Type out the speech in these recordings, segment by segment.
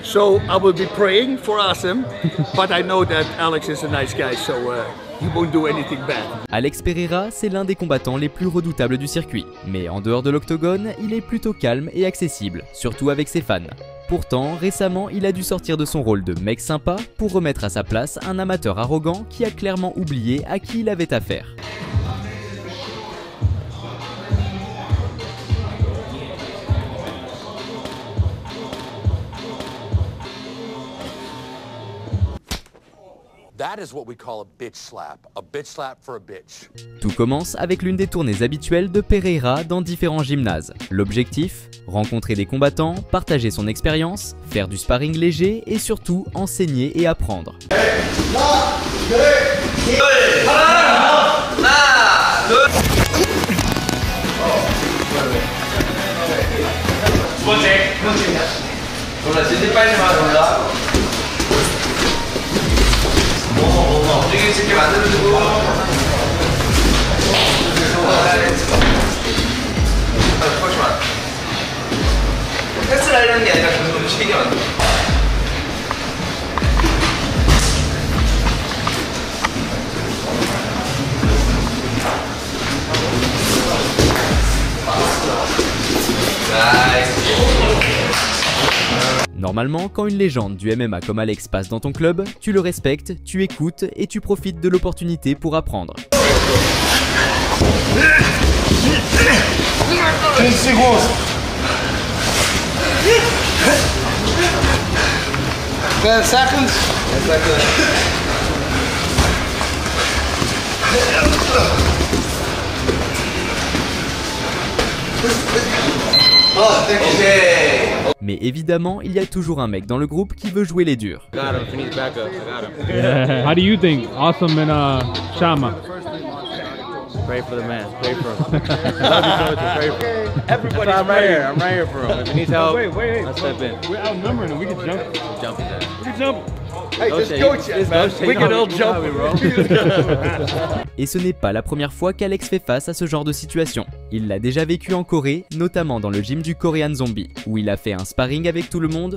So I will be praying for Asim, but I know that Alex is a nice guy, so he won't do anything bad. Alex Pereira, c'est l'un des combattants les plus redoutables du circuit. Mais en dehors de l'octogone, il est plutôt calme et accessible, surtout avec ses fans. Pourtant, récemment, il a dû sortir de son rôle de mec sympa pour remettre à sa place un amateur arrogant qui a clairement oublié à qui il avait affaire. That is what we call a bitch slap for a bitch. Tout commence avec l'une des tournées habituelles de Pereira dans différents gymnases. L'objectif, rencontrer des combattants, partager son expérience, faire du sparring léger et surtout enseigner et apprendre. Normalement, quand une légende du MMA comme Alex passe dans ton club, tu le respectes, tu écoutes et tu profites de l'opportunité pour apprendre. 15 secondes. 10 seconds. Mais évidemment, il y a toujours un mec dans le groupe qui veut jouer les durs. How do you think Awesome and Shama? Pray for the man. Pray for him. Love you, brother. Pray for him. Everybody, I'm right here. I'm right here for him. If he needs help, I'll step in. We're outnumbering him. We can jump. Jump his ass. We can jump. Hey, just go, man. We can all jump. Et ce n'est pas la première fois qu'Alex fait face à ce genre de situation. Il l'a déjà vécu en Corée, notamment dans le gym du Korean Zombie, où il a fait un sparring avec tout le monde.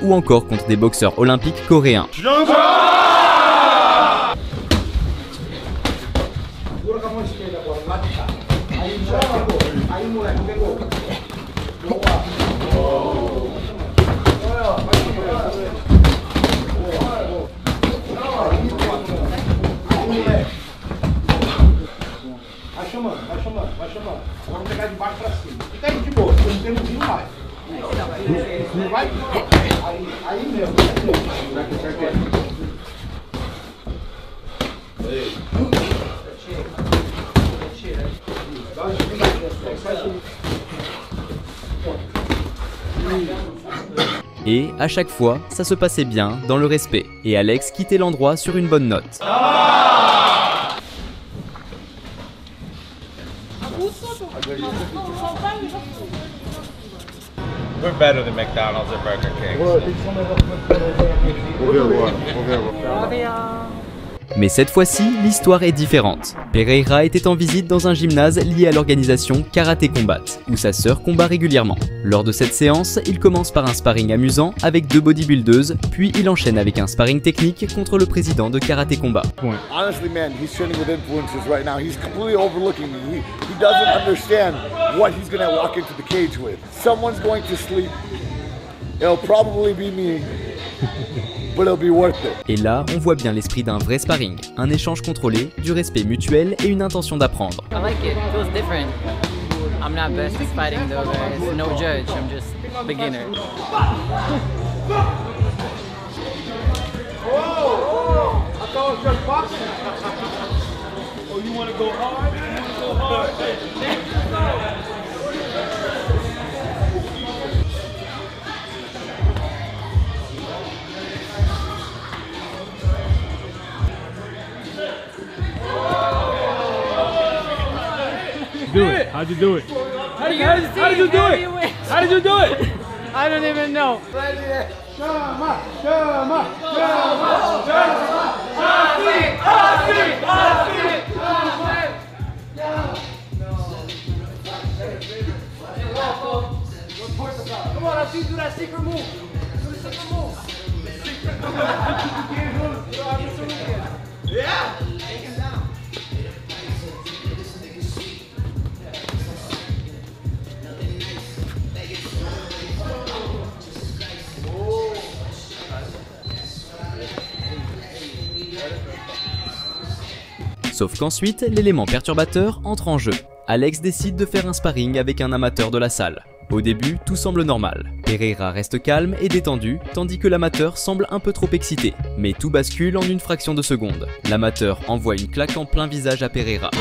Ou encore contre des boxeurs olympiques coréens. Vamos pegar de baixo pra cima. Fica aí de boa, não temos vindo mais. Não vai? Aí mesmo. Et à chaque fois, ça se passait bien, dans le respect. Et Alex quittait l'endroit sur une bonne note. We're better than McDonald's or Burger King. Mais cette fois-ci, l'histoire est différente. Pereira était en visite dans un gymnase lié à l'organisation Karaté Combat, où sa sœur combat régulièrement. Lors de cette séance, il commence par un sparring amusant avec deux bodybuildeuses, puis il enchaîne avec un sparring technique contre le président de Karaté Combat. Honestly, man, he's training with influences right now. He's completely overlooking me. He doesn't understand what he's going to walk into the cage with. Someone's going to sleep. It'll probably be me. But it'll be worth it. Et là, on voit bien l'esprit d'un vrai sparring, un échange contrôlé, du respect mutuel et une intention d'apprendre. I like it. It feels different. I'm not best at fighting though, guys. No judge. I'm just beginner. Whoa! I thought it was just boxing. Oh, you want to go hard? You want to go hard? Do it. How'd you do it? How did you do it? How did you do it? I don't even know. Come on, I see you do that secret move. Do the secret move. Yeah. Take him down. Sauf qu'ensuite, l'élément perturbateur entre en jeu. Alex décide de faire un sparring avec un amateur de la salle. Au début, tout semble normal. Pereira reste calme et détendu, tandis que l'amateur semble un peu trop excité. Mais tout bascule en une fraction de seconde. L'amateur envoie une claque en plein visage à Pereira.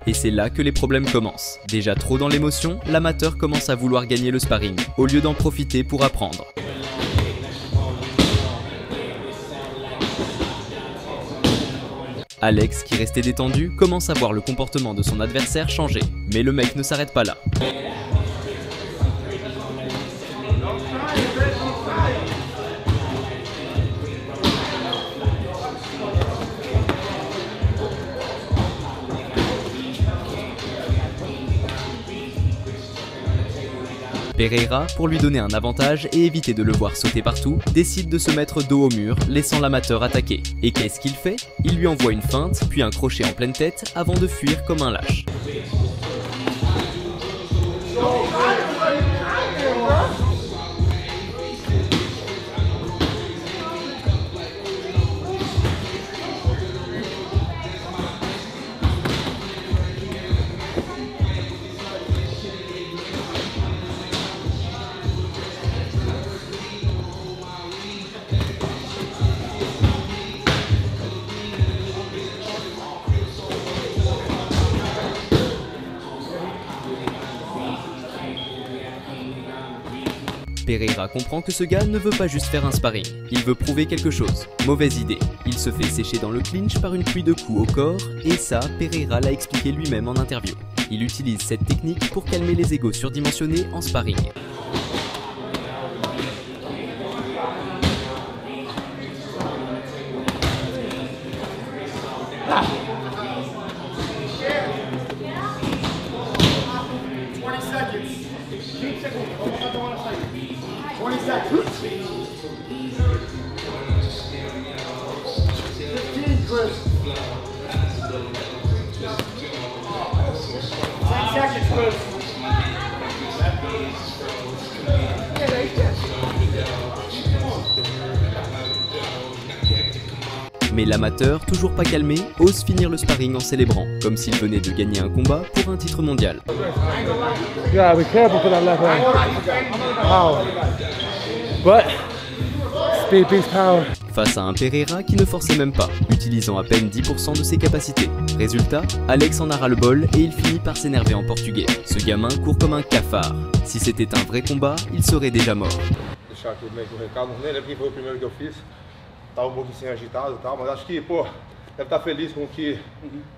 Et c'est là que les problèmes commencent. Déjà trop dans l'émotion, l'amateur commence à vouloir gagner le sparring, au lieu d'en profiter pour apprendre. Alex, qui restait détendu, commence à voir le comportement de son adversaire changer. Mais le mec ne s'arrête pas là. Pereira, pour lui donner un avantage et éviter de le voir sauter partout, décide de se mettre dos au mur, laissant l'amateur attaquer. Et qu'est-ce qu'il fait? Il lui envoie une feinte, puis un crochet en pleine tête, avant de fuir comme un lâche. Pereira comprend que ce gars ne veut pas juste faire un sparring, il veut prouver quelque chose. Mauvaise idée. Il se fait sécher dans le clinch par une pluie de coups au corps, et ça, Pereira l'a expliqué lui-même en interview. Il utilise cette technique pour calmer les égos surdimensionnés en sparring. Mais l'amateur, toujours pas calmé, ose finir le sparring en célébrant, comme s'il venait de gagner un combat pour un titre mondial. Yeah, be careful for that left hand. Power. But speed beats power. Face à un Pereira qui ne forçait même pas, utilisant à peine 10% de ses capacités. Résultat, Alex en a ras le bol et il finit par s'énerver en portugais. Ce gamin court comme un cafard. Si c'était un vrai combat, il serait déjà mort. Deixar aqui meio que o recado, nem lembro quem foi o primeiro que eu fiz. Tava um pouquinho assim agitado e tal, mas acho que, pô, deve estar feliz com o que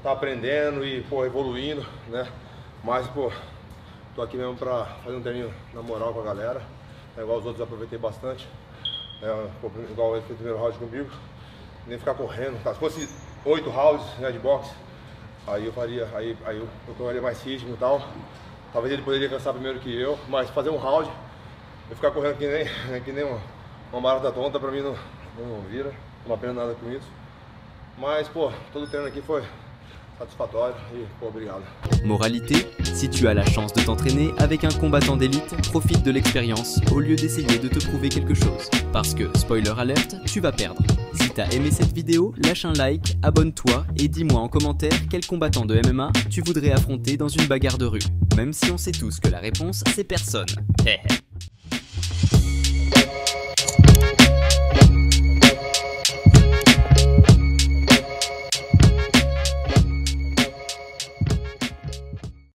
tá aprendendo e, pô, evoluindo, né? Mas, pô, tô aqui mesmo pra fazer um treininho na moral com a galera. Igual os outros, aproveitei bastante. Igual ele fez o primeiro round comigo. Nem ficar correndo. Se fosse 8 rounds, né, de boxe, aí eu faria, aí eu tomaria mais ritmo e tal. Talvez ele poderia cansar primeiro que eu, mas fazer um round, eu ficar correndo que nem uma barata tonta, pra mim não vira, não aprendo nada com isso. Mas, pô, todo o treino aqui foi satisfatório e, pô, obrigado. Moralité, si tu as la chance de t'entraîner avec un combattant d'élite, profite de l'expérience au lieu d'essayer de te prouver quelque chose. Parce que, spoiler alert, tu vas perdre. Si t'as aimé cette vidéo, lâche un like, abonne-toi et dis-moi en commentaire quel combattant de MMA tu voudrais affronter dans une bagarre de rue. Même si on sait tous que la réponse c'est personne.